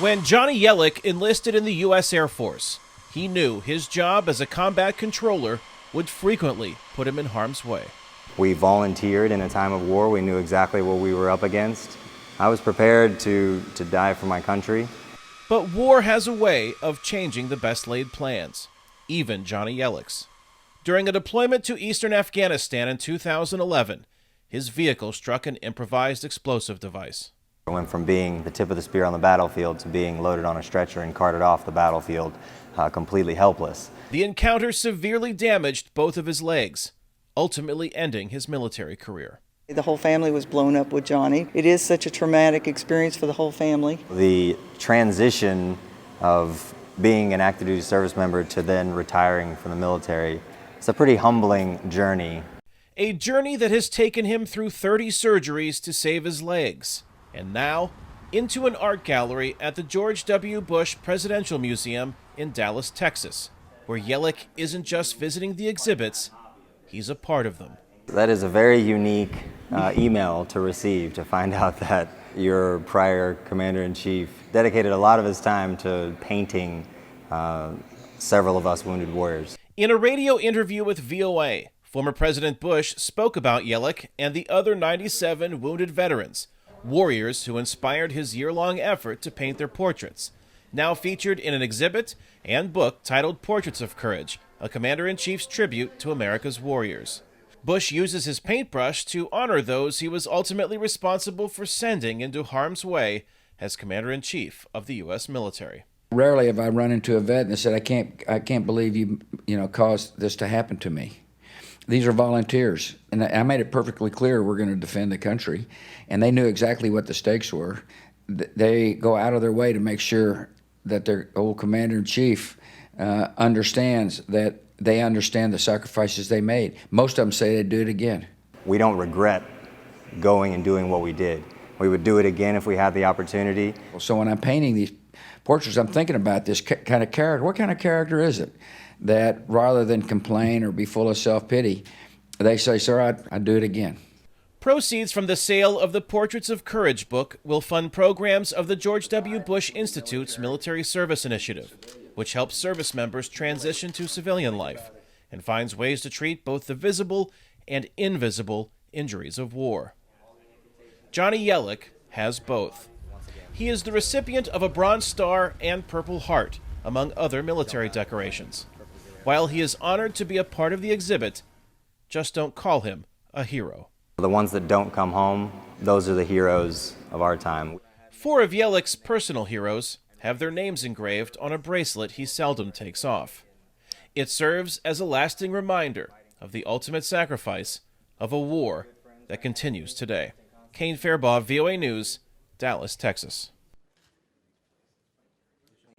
When Johnny Yellick enlisted in the U.S. Air Force, he knew his job as a combat controller would frequently put him in harm's way. We volunteered in a time of war. We knew exactly what we were up against. I was prepared to die for my country. But war has a way of changing the best laid plans, even Johnny Yellick's. During a deployment to eastern Afghanistan in 2011, his vehicle struck an improvised explosive device. I went from being the tip of the spear on the battlefield to being loaded on a stretcher and carted off the battlefield, completely helpless. The encounter severely damaged both of his legs, ultimately ending his military career. The whole family was blown up with Johnny. It is such a traumatic experience for the whole family. The transition of being an active duty service member to then retiring from the military, it's a pretty humbling journey. A journey that has taken him through 30 surgeries to save his legs, and now into an art gallery at the George W. Bush Presidential Museum in Dallas, Texas, where Yellick isn't just visiting the exhibits, he's a part of them. That is a very unique email to receive, to find out that your prior commander-in-chief dedicated a lot of his time to painting several of us wounded warriors. In a radio interview with VOA, former President Bush spoke about Yellick and the other 97 wounded veterans, warriors who inspired his year-long effort to paint their portraits, now featured in an exhibit and book titled Portraits of Courage, a Commander-in-Chief's tribute to America's warriors. Bush uses his paintbrush to honor those he was ultimately responsible for sending into harm's way as Commander-in-Chief of the U.S. military. Rarely have I run into a vet and said, I can't believe you caused this to happen to me. These are volunteers, and I made it perfectly clear we're going to defend the country, and they knew exactly what the stakes were. They go out of their way to make sure that their old commander-in-chief understands that they understand the sacrifices they made. Most of them say they'd do it again. We don't regret going and doing what we did. We would do it again if we had the opportunity. So when I'm painting these portraits, I'm thinking about this kind of character. What kind of character is it that rather than complain or be full of self-pity, they say, sir, I'd do it again. Proceeds from the sale of the Portraits of Courage book will fund programs of the George W. Bush Institute's Military Service Initiative, which helps service members transition to civilian life and finds ways to treat both the visible and invisible injuries of war. Johnny Yellick has both. He is the recipient of a Bronze Star and Purple Heart, among other military decorations. While he is honored to be a part of the exhibit, just don't call him a hero. The ones that don't come home, those are the heroes of our time. 4 of Yellick's personal heroes have their names engraved on a bracelet he seldom takes off. It serves as a lasting reminder of the ultimate sacrifice of a war that continues today. Kane, Farabaugh, VOA News, Dallas, Texas.